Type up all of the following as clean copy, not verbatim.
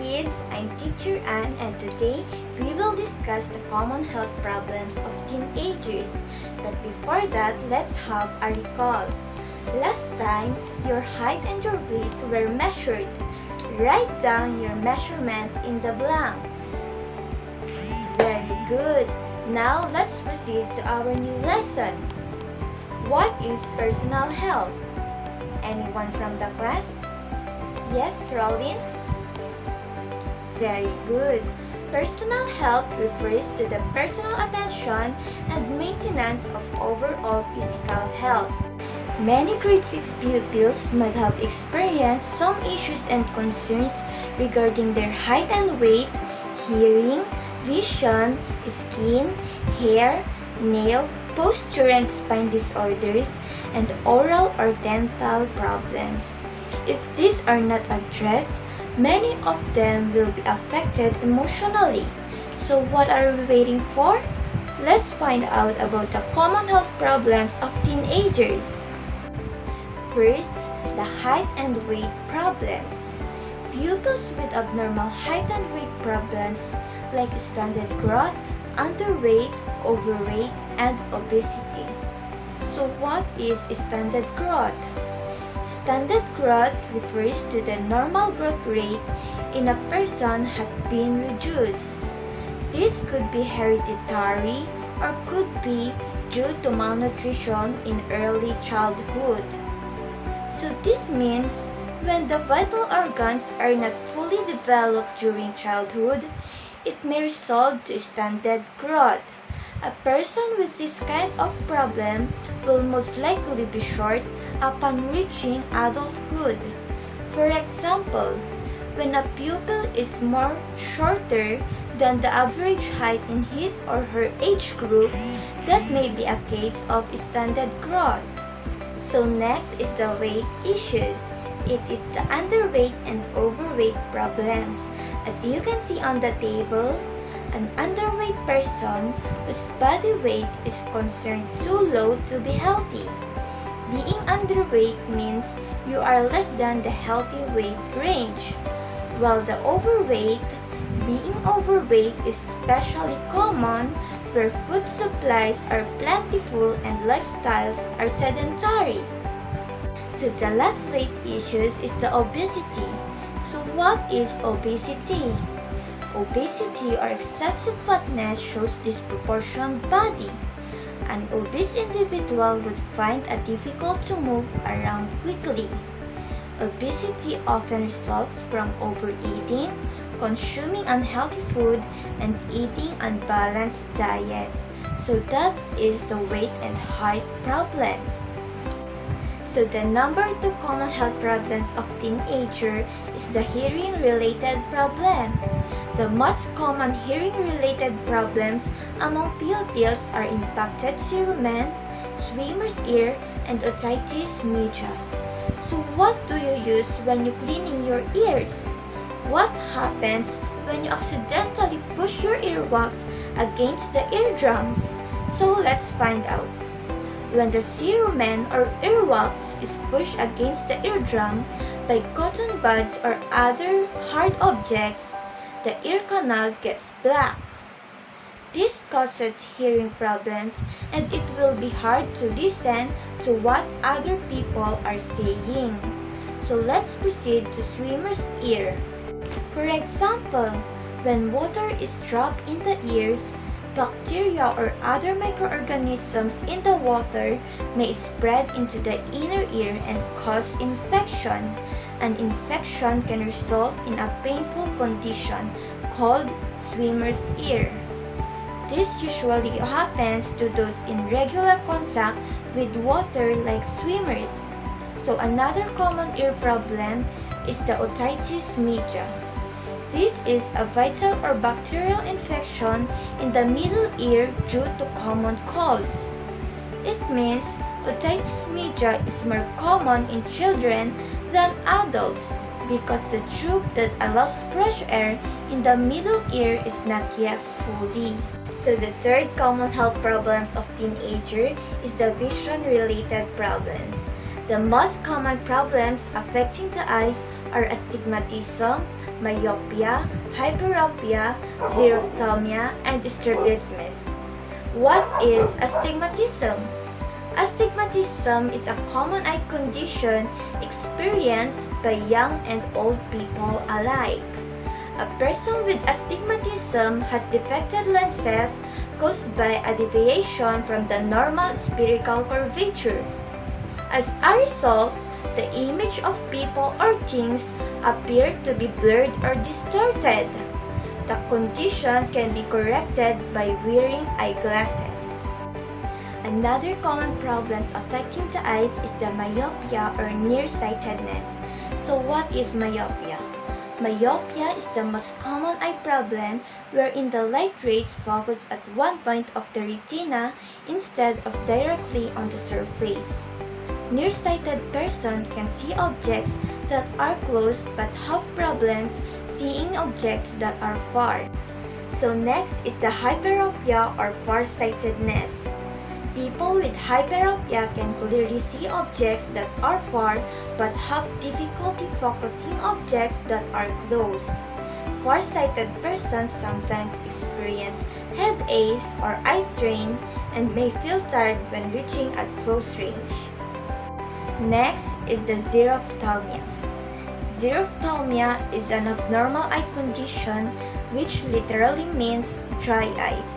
kids, I'm Teacher Anne, and today we will discuss the common health problems of teenagers. But before that, let's have a recall. Last time, your height and your weight were measured. Write down your measurement in the blank. Very good. Now let's proceed to our new lesson. What is personal health? Anyone from the class? Yes, Rolin? Very good. Personal health refers to the personal attention and maintenance of overall physical health. Many grade 6 pupils might have experienced some issues and concerns regarding their height and weight, hearing, vision, skin, hair, nail, posture and spine disorders, and oral or dental problems. If these are not addressed, many of them will be affected emotionally. So what are we waiting for? Let's find out about the common health problems of teenagers. First, the height and weight problems. Pupils with abnormal height and weight problems like stunted growth, underweight, overweight, and obesity. So what is stunted growth? Stunted growth refers to the normal growth rate in a person has been reduced. This could be hereditary or could be due to malnutrition in early childhood. So this means when the vital organs are not fully developed during childhood, it may result to stunted growth. A person with this kind of problem will most likely be short upon reaching adulthood. For example, when a pupil is more shorter than the average height in his or her age group, that may be a case of stunted growth. So next is the weight issues. It is the underweight and overweight problems. As you can see on the table, an underweight person whose body weight is considered too low to be healthy. Being underweight means you are less than the healthy weight range, while the being overweight is especially common where food supplies are plentiful and lifestyles are sedentary. So the last weight issues is the obesity. So what is obesity? Obesity or excessive fatness shows disproportionate body. An obese individual would find it difficult to move around quickly. Obesity often results from overeating, consuming unhealthy food, and eating unbalanced diet. So that is the weight and height problems. So the number 2 common health problems of teenager is the hearing-related problem. The most common hearing-related problems among pupils are impacted cerumen, swimmer's ear, and otitis media. So what do you use when you cleaning your ears? What happens when you accidentally push your earwax against the eardrums? So let's find out. When the cerumen or earwax is pushed against the eardrum by cotton buds or other hard objects, the ear canal gets black. This causes hearing problems and it will be hard to listen to what other people are saying. So let's proceed to swimmer's ear. For example, when water is dropped in the ears, bacteria or other microorganisms in the water may spread into the inner ear and cause infection. An infection can result in a painful condition called swimmer's ear. This usually happens to those in regular contact with water like swimmers. So another common ear problem is the otitis media. This is a viral or bacterial infection in the middle ear due to common colds. It means otitis media is more common in children than adults because the tube that allows fresh air in the middle ear is not yet fully. So the third common health problems of teenager is the vision-related problems. The most common problems affecting the eyes are astigmatism, myopia, hyperopia, xerophthalmia, and strabismus. What is astigmatism? Astigmatism is a common eye condition experienced by young and old people alike. A person with astigmatism has defected lenses caused by a deviation from the normal spherical curvature. As a result, the image of people or things appear to be blurred or distorted. The condition can be corrected by wearing eyeglasses. Another common problem affecting the eyes is the myopia or nearsightedness. So what is myopia? Myopia is the most common eye problem wherein the light rays focus at one point of the retina instead of directly on the surface. Nearsighted person can see objects that are close but have problems seeing objects that are far. So next is the hyperopia or farsightedness. People with hyperopia can clearly see objects that are far but have difficulty focusing objects that are close. Farsighted persons sometimes experience headaches or eye strain and may feel tired when reaching at close range. Next is the xerophthalmia. Xerophthalmia is an abnormal eye condition which literally means dry eyes.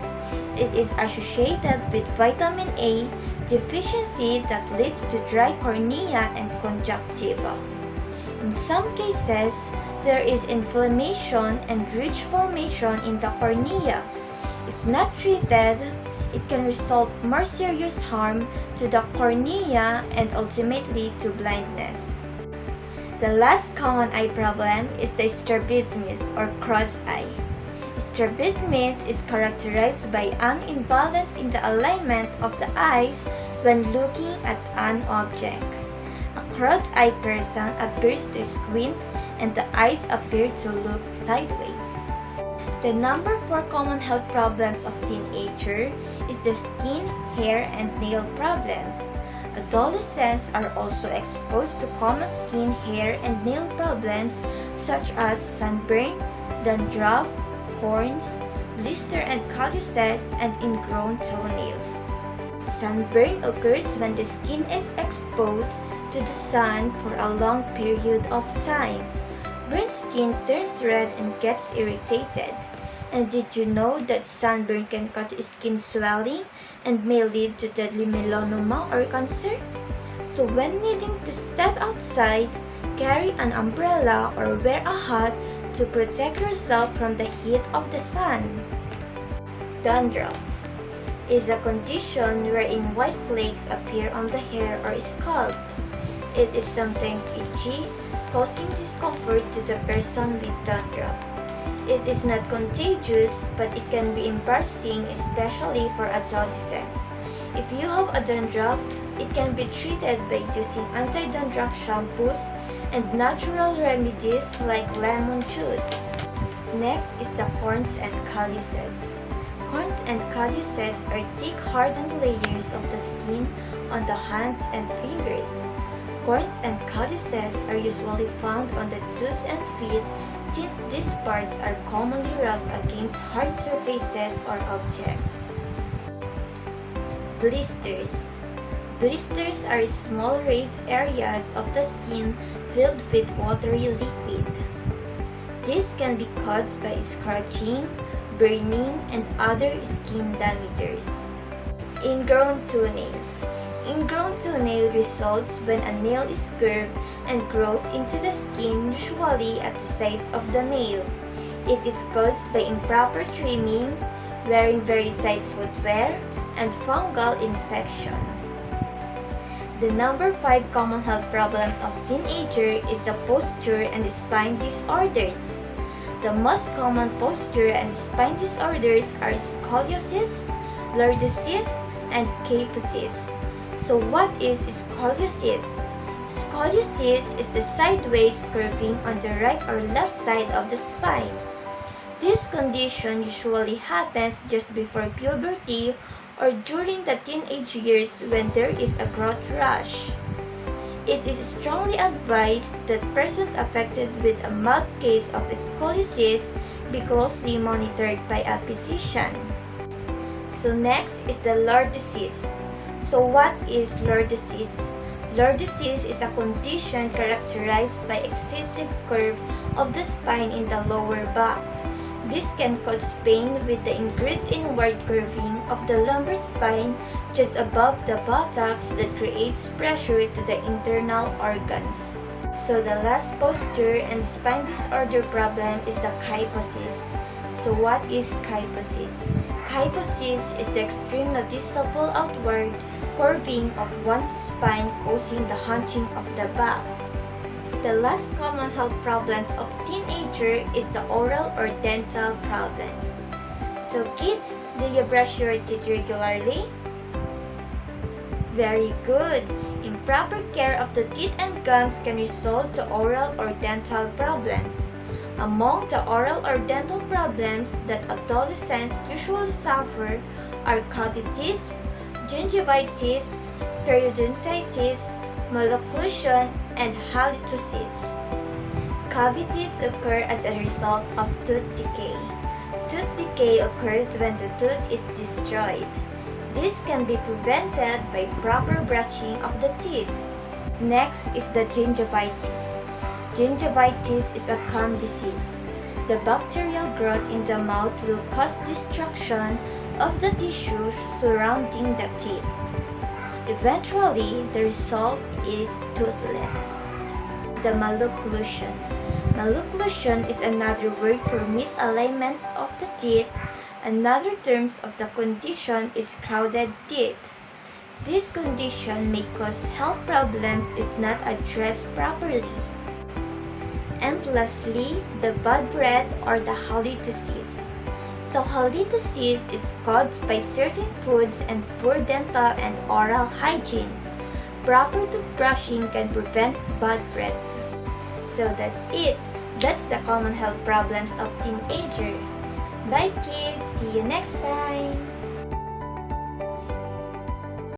It is associated with vitamin A deficiency that leads to dry cornea and conjunctiva. In some cases, there is inflammation and ridge formation in the cornea. If not treated, it can result more serious harm to the cornea and ultimately to blindness. The last common eye problem is the strabismus or cross eye. Strabismus is characterized by an imbalance in the alignment of the eyes when looking at an object. A cross-eyed person appears to squint and the eyes appear to look sideways. The number 4 common health problems of teenagers is the skin, hair, and nail problems. Adolescents are also exposed to common skin, hair, and nail problems such as sunburn, dandruff, corns, blister and calluses, and ingrown toenails. Sunburn occurs when the skin is exposed to the sun for a long period of time. Burnt skin turns red and gets irritated. And did you know that sunburn can cause skin swelling and may lead to deadly melanoma or cancer? So when needing to step outside, carry an umbrella or wear a hat to protect yourself from the heat of the sun. Dandruff is a condition wherein white flakes appear on the hair or scalp. It is sometimes itchy, causing discomfort to the person with dandruff. It is not contagious, but it can be embarrassing, especially for adolescents. If you have a dandruff, it can be treated by using anti-dandruff shampoos and natural remedies like lemon juice. Next is the corns and calluses. Corns and calluses are thick hardened layers of the skin on the hands and fingers. Corns and calluses are usually found on the toes and feet since these parts are commonly rubbed against hard surfaces or objects. Blisters. Blisters are small raised areas of the skin filled with watery liquid. This can be caused by scratching, burning, and other skin damages. Ingrown toenail. Ingrown toenail results when a nail is curved and grows into the skin, usually at the sides of the nail. It is caused by improper trimming, wearing very tight footwear, and fungal infection. The number 5 common health problems of teenagers is the posture and spine disorders. The most common posture and spine disorders are scoliosis, lordosis, and kyphosis. So what is scoliosis? Scoliosis is the sideways curving on the right or left side of the spine. This condition usually happens just before puberty or during the teenage years when there is a growth rush. It is strongly advised that persons affected with a mild case of scoliosis be closely monitored by a physician. So next is the lordosis. So what is lordosis? Lordosis is a condition characterized by excessive curve of the spine in the lower back. This can cause pain with the increased inward curving of the lumbar spine just above the buttocks that creates pressure to the internal organs. So the last posture and spine disorder problem is the kyphosis. So what is kyphosis? Kyphosis is the extreme noticeable outward curving of one's spine causing the hunching of the back. The last common health problems of teenager is the oral or dental problems. So kids, do you brush your teeth regularly? Very good. Improper care of the teeth and gums can result to oral or dental problems. Among the oral or dental problems that adolescents usually suffer are cavities, gingivitis, periodontitis, malocclusion, and halitosis. Cavities occur as a result of tooth decay. Tooth decay occurs when the tooth is destroyed. This can be prevented by proper brushing of the teeth. Next is the gingivitis. Gingivitis is a gum disease. The bacterial growth in the mouth will cause destruction of the tissue surrounding the teeth. Eventually, the result is toothless. The malocclusion. Malocclusion is another word for misalignment of the teeth. Another term of the condition is crowded teeth. This condition may cause health problems if not addressed properly. And lastly, the bad breath or the halitosis. So halitosis is caused by certain foods and poor dental and oral hygiene. Proper toothbrushing can prevent bad breath. So that's it. That's the common health problems of teenagers. Bye kids, see you next time.